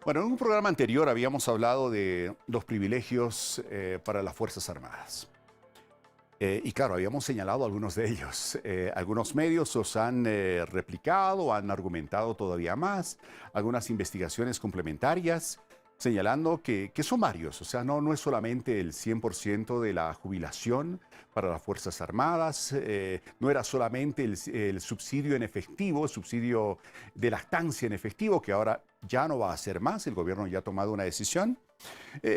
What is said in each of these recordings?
Bueno, en un programa anterior habíamos hablado de los privilegios para las Fuerzas Armadas. Y claro, habíamos señalado algunos de ellos. Algunos medios los han replicado, han argumentado todavía más, algunas investigaciones complementarias, señalando que son varios. O sea, no es solamente el 100% de la jubilación para las Fuerzas Armadas, no era solamente el subsidio en efectivo, el subsidio de lactancia en efectivo, que ahora ya no va a ser más, el gobierno ya ha tomado una decisión.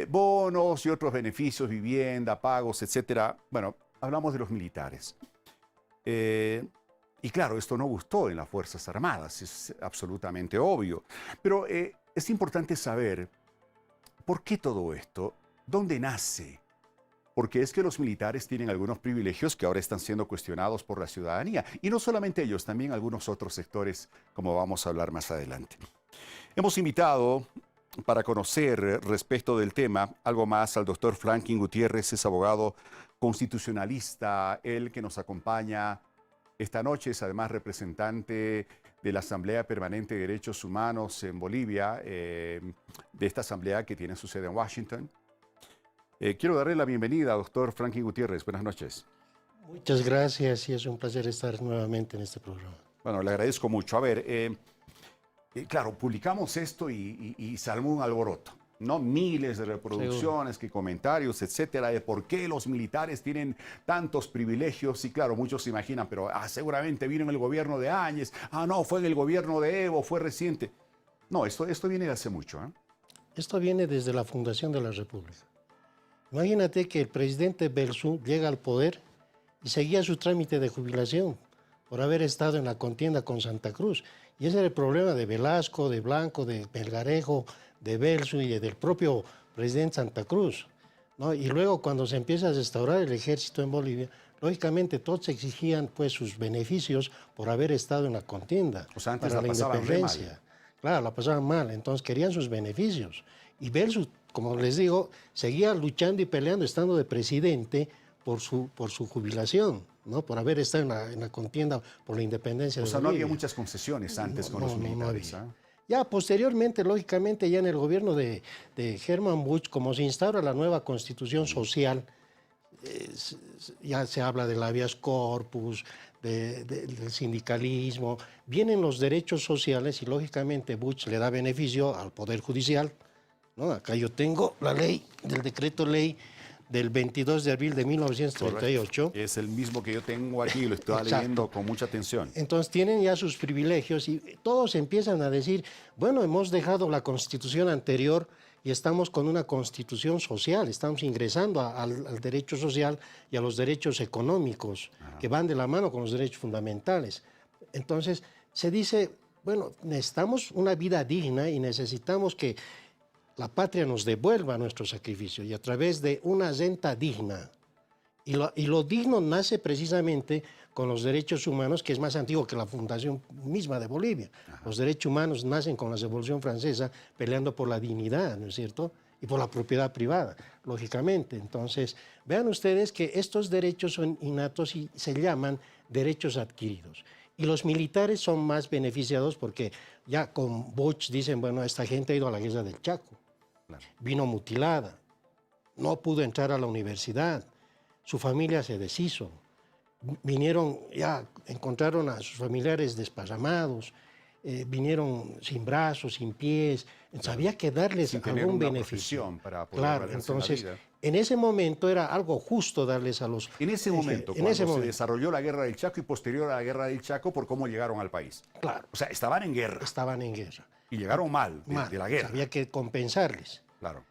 Bonos y otros beneficios, vivienda, pagos, etcétera. Bueno, hablamos de los militares. Y claro, esto no gustó en las Fuerzas Armadas, es absolutamente obvio. Pero es importante saber por qué todo esto, dónde nace. Porque es que los militares tienen algunos privilegios que ahora están siendo cuestionados por la ciudadanía. Y no solamente ellos, también algunos otros sectores, como vamos a hablar más adelante. Hemos invitado para conocer respecto del tema algo más al doctor Franklin Gutiérrez, es abogado constitucionalista, él que nos acompaña esta noche, es además representante de la Asamblea Permanente de Derechos Humanos en Bolivia, de esta asamblea que tiene su sede en Washington. Quiero darle la bienvenida, doctor Franklin Gutiérrez. Buenas noches. Muchas gracias y es un placer estar nuevamente en este programa. Bueno, le agradezco mucho. A ver, claro, publicamos esto y se armó un alboroto, ¿no? Miles de reproducciones, que comentarios, etcétera, de por qué los militares tienen tantos privilegios. Y claro, muchos se imaginan, pero seguramente vino en el gobierno de Áñez, no, fue en el gobierno de Evo, fue reciente. No, esto viene de hace mucho, ¿eh? Esto viene desde la fundación de la República. Imagínate que el presidente Belsu llega al poder y seguía su trámite de jubilación por haber estado en la contienda con Santa Cruz. Y ese era el problema de Velasco, de Blanco, de Melgarejo, de Belsu y del propio presidente Santa Cruz, ¿no? Y luego cuando se empieza a restaurar el ejército en Bolivia, lógicamente todos exigían pues sus beneficios por haber estado en la contienda. O sea, antes para la pasaban re mal. Claro, la pasaban mal, entonces querían sus beneficios. Y Belsu, como les digo, seguía luchando y peleando, estando de presidente por su jubilación, ¿no? Por haber estado en la contienda por la independencia de Bolivia. O sea, no había muchas concesiones antes con los militares. Ya posteriormente, lógicamente, ya en el gobierno de Herman Busch, como se instaura la nueva constitución social, ya se habla del habeas corpus, del sindicalismo, vienen los derechos sociales y lógicamente Busch le da beneficio al Poder Judicial, ¿no? Acá yo tengo la ley, del decreto ley del 22 de abril de 1938. Correcto. Es el mismo que yo tengo aquí, lo estoy leyendo con mucha atención. Entonces tienen ya sus privilegios y todos empiezan a decir, bueno, hemos dejado la constitución anterior y estamos con una constitución social, estamos ingresando al derecho social y a los derechos económicos que van de la mano con los derechos fundamentales. Entonces se dice, bueno, necesitamos una vida digna y necesitamos que la patria nos devuelva nuestro sacrificio y a través de una renta digna. Y lo digno nace precisamente con los derechos humanos, que es más antiguo que la fundación misma de Bolivia. Ajá. Los derechos humanos nacen con la Revolución Francesa peleando por la dignidad, ¿no es cierto? Y por la propiedad privada, lógicamente. Entonces, vean ustedes que estos derechos son innatos y se llaman derechos adquiridos. Y los militares son más beneficiados porque ya con Busch dicen, bueno, esta gente ha ido a la guerra del Chaco. Claro. Vino mutilada, no pudo entrar a la universidad, su familia se deshizo, vinieron, ya encontraron a sus familiares desparramados, vinieron sin brazos, sin pies, claro. Había que darles algún beneficio. Para poder claro, entonces, en ese momento era algo justo darles a los... En ese momento, cuando se desarrolló la guerra del Chaco y posterior a la guerra del Chaco, por cómo llegaron al país. Claro. O sea, estaban en guerra. Estaban en guerra. Y llegaron mal de la guerra. Había que compensarles. Claro.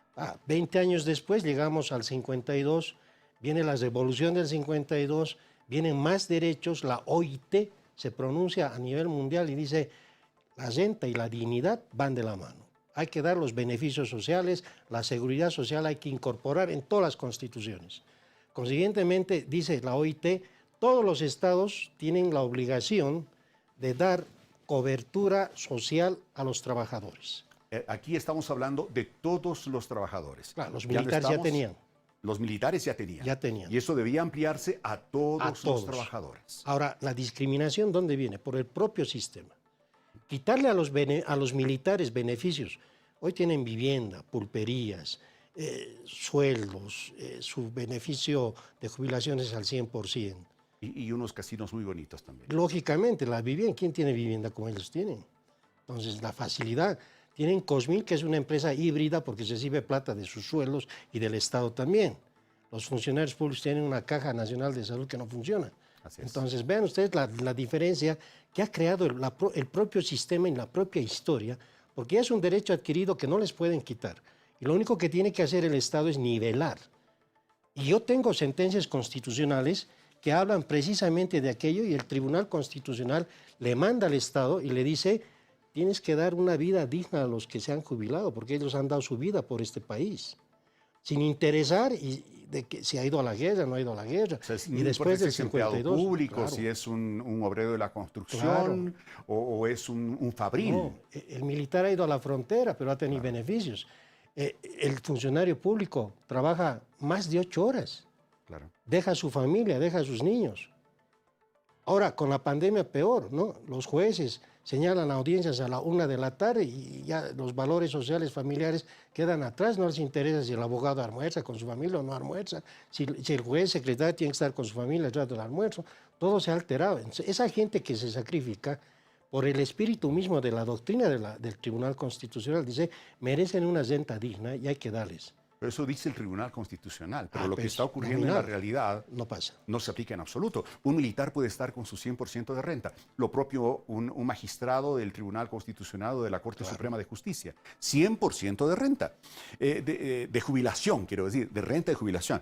20 años después llegamos al 52, viene la revolución del 52, vienen más derechos, la OIT se pronuncia a nivel mundial y dice, la renta y la dignidad van de la mano. Hay que dar los beneficios sociales, la seguridad social hay que incorporar en todas las constituciones. Consiguientemente, dice la OIT, todos los estados tienen la obligación de dar cobertura social a los trabajadores. Aquí estamos hablando de todos los trabajadores. Claro, los militares ya tenían. Los militares ya tenían. Ya tenían. Y eso debía ampliarse a todos los trabajadores. Ahora, la discriminación, ¿dónde viene? Por el propio sistema. Quitarle a los militares beneficios Hoy tienen vivienda, pulperías, sueldos, su beneficio de jubilación es al 100%. Y unos casinos muy bonitos también. Lógicamente, la vivienda, ¿quién tiene vivienda como ellos tienen? Entonces, la facilidad. Tienen Cosmil, que es una empresa híbrida porque recibe plata de sus sueldos y del Estado también. Los funcionarios públicos tienen una caja nacional de salud que no funciona. Así es. Entonces, vean ustedes la diferencia que ha creado el propio sistema en la propia historia, porque ya es un derecho adquirido que no les pueden quitar. Y lo único que tiene que hacer el Estado es nivelar. Y yo tengo sentencias constitucionales que hablan precisamente de aquello y el Tribunal Constitucional le manda al Estado y le dice, tienes que dar una vida digna a los que se han jubilado, porque ellos han dado su vida por este país, sin interesar de que si ha ido a la guerra, no ha ido a la guerra. O sea, Y después del si es empleado 52, público, claro, si es un obrero de la construcción, claro. o es un fabril. No, el militar ha ido a la frontera, pero ha tenido beneficios. El funcionario público trabaja más de 8 horas. Claro. Deja a su familia, deja a sus niños. Ahora, con la pandemia peor, ¿no? Los jueces señalan audiencias a la 1 de la tarde y ya los valores sociales familiares quedan atrás. No les interesa si el abogado almuerza con su familia o no almuerza, si el juez secretario tiene que estar con su familia el rato del almuerzo. Todo se ha alterado. Entonces, esa gente que se sacrifica por el espíritu mismo de la doctrina del Tribunal Constitucional, dice, merecen una renta digna y hay que darles. Pero eso dice el Tribunal Constitucional, pero lo que Pues, está ocurriendo en la realidad no pasa. no se aplica en absoluto. Un militar puede estar con su 100% de renta. Lo propio un magistrado del Tribunal Constitucional o de la Corte Suprema de Justicia. 100% de renta. De jubilación, quiero decir, de renta de jubilación.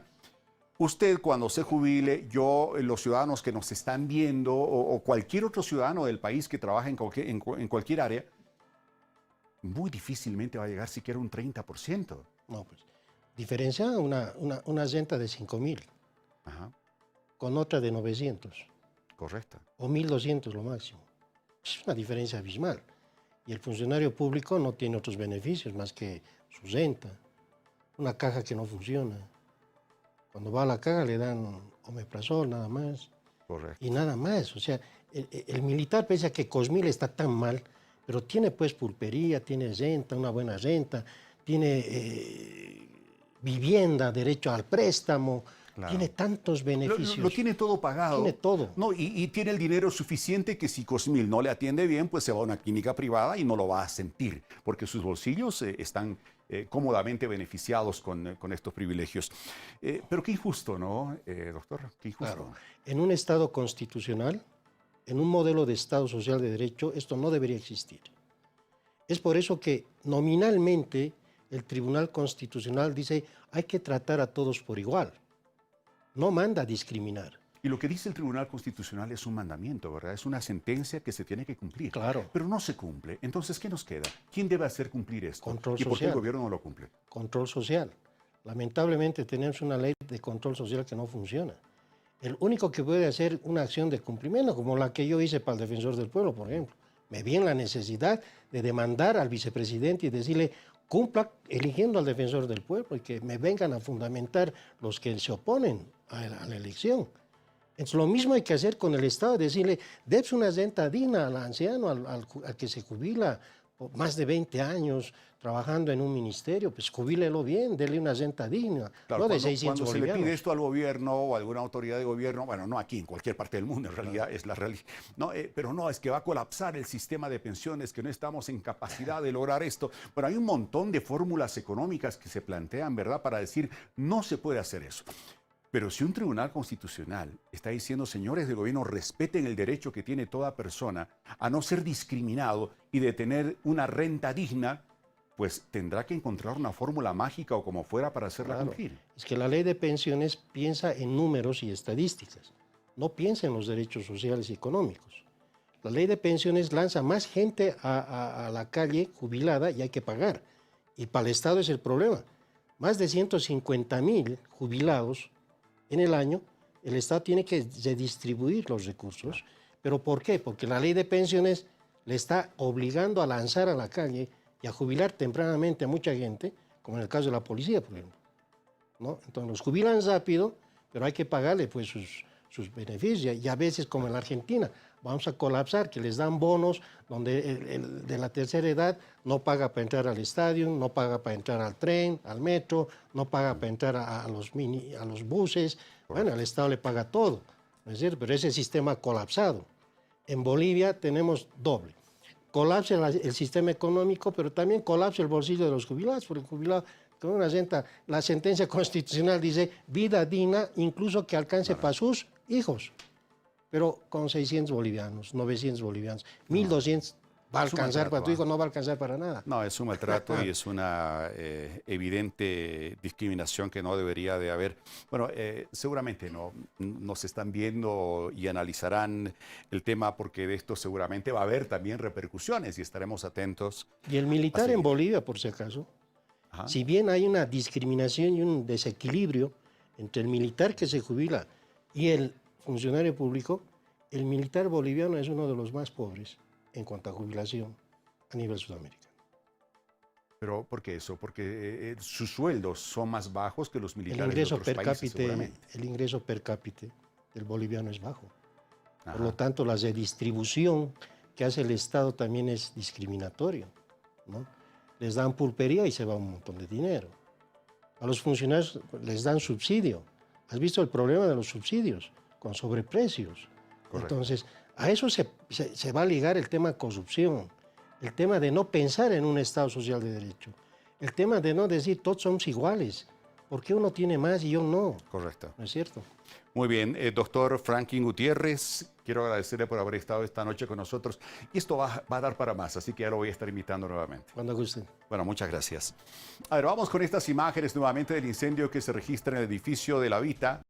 Usted cuando se jubile, los ciudadanos que nos están viendo o cualquier otro ciudadano del país que trabaja en cualquier área, muy difícilmente va a llegar siquiera a un 30%. No, pues. Diferencia una renta de 5.000 con otra de 900. Correcto. O 1.200 lo máximo. Es una diferencia abismal. Y el funcionario público no tiene otros beneficios más que su renta, una caja que no funciona. Cuando va a la caja le dan omeprazol nada más. Correcto. Y nada más. O sea, el militar, pese a que Cosmil está tan mal, pero tiene pues pulpería, tiene renta, una buena renta, tiene vivienda, derecho al préstamo, claro. Tiene tantos beneficios. Lo tiene todo pagado. Tiene todo. No, y tiene el dinero suficiente que si Cosmil no le atiende bien, pues se va a una clínica privada y no lo va a sentir, porque sus bolsillos están cómodamente beneficiados con estos privilegios. Pero qué injusto, ¿no, doctor? Qué injusto. Claro. En un Estado constitucional, en un modelo de Estado social de derecho, esto no debería existir. Es por eso que nominalmente el Tribunal Constitucional dice hay que tratar a todos por igual. No manda a discriminar. Y lo que dice el Tribunal Constitucional es un mandamiento, ¿verdad? Es una sentencia que se tiene que cumplir. Claro. Pero no se cumple. Entonces, ¿qué nos queda? ¿Quién debe hacer cumplir esto? Control social. ¿Y por qué el social. gobierno no lo cumple? Control social. Lamentablemente tenemos una ley de control social que no funciona. El único que puede hacer una acción de cumplimiento, como la que yo hice para el Defensor del Pueblo, por ejemplo, me vi en la necesidad de demandar al vicepresidente y decirle, cumpla eligiendo al Defensor del Pueblo y que me vengan a fundamentar los que se oponen a la elección. Entonces, lo mismo hay que hacer con el Estado, decirle, debes una renta digna al anciano, al que se jubila por más de 20 años trabajando en un ministerio, pues jubílelo bien, dele una renta digna, claro, no de 600 cuando se bolivianos. le pide esto al gobierno o a alguna autoridad de gobierno, bueno, no aquí, en cualquier parte del mundo, en realidad es la realidad. No, pero no, es que va a colapsar el sistema de pensiones, que no estamos en capacidad de lograr esto. Pero hay un montón de fórmulas económicas que se plantean, ¿verdad?, para decir, no se puede hacer eso. Pero si un tribunal constitucional está diciendo, señores del gobierno, respeten el derecho que tiene toda persona a no ser discriminado y de tener una renta digna, pues tendrá que encontrar una fórmula mágica o como fuera para hacerla cumplir. Es que la ley de pensiones piensa en números y estadísticas, no piensa en los derechos sociales y económicos. La ley de pensiones lanza más gente a la calle jubilada y hay que pagar. Y para el Estado es el problema. Más de 150.000 jubilados en el año, el Estado tiene que redistribuir los recursos. ¿Pero por qué? Porque la ley de pensiones le está obligando a lanzar a la calle y a jubilar tempranamente a mucha gente, como en el caso de la policía, por ejemplo, ¿no? Entonces los jubilan rápido, pero hay que pagarle pues sus beneficios. Y a veces, como en la Argentina, vamos a colapsar, que les dan bonos donde el de la tercera edad no paga para entrar al estadio, no paga para entrar al tren, al metro, no paga para entrar a los buses. Bueno, el Estado le paga todo, ¿no es cierto? Pero ese sistema ha colapsado. En Bolivia tenemos doble. Colapsa el sistema económico, pero también colapsa el bolsillo de los jubilados, porque el jubilado, con una la sentencia constitucional dice vida digna, incluso que alcance para sus hijos, pero con 600 bolivianos, 900 bolivianos, 1.200 va a alcanzar para tu hijo, no va a alcanzar para nada. No, es un maltrato y es una evidente discriminación que no debería de haber. Bueno, seguramente no nos están viendo y analizarán el tema porque de esto seguramente va a haber también repercusiones y estaremos atentos. Y el militar en Bolivia, por si acaso, ajá, si bien hay una discriminación y un desequilibrio entre el militar que se jubila y el funcionario público, el militar boliviano es uno de los más pobres en cuanto a jubilación a nivel sudamericano. ¿Pero por qué eso? Porque sus sueldos son más bajos que los militares de otros países, seguramente. El ingreso per cápita del boliviano es bajo. Ajá. Por lo tanto, la redistribución que hace el Estado también es discriminatorio, ¿no? Les dan pulpería y se va un montón de dinero. A los funcionarios les dan subsidio. ¿Has visto el problema de los subsidios? Con sobreprecios. Correcto. Entonces, a eso se va a ligar el tema corrupción, el tema de no pensar en un Estado social de derecho, el tema de no decir todos somos iguales, porque uno tiene más y yo no. Correcto. ¿No es cierto? Muy bien, doctor Franklin Gutiérrez, quiero agradecerle por haber estado esta noche con nosotros. Y esto va a dar para más, así que ya lo voy a estar invitando nuevamente. Cuando gusten. Bueno, muchas gracias. A ver, vamos con estas imágenes nuevamente del incendio que se registra en el edificio de La Vita.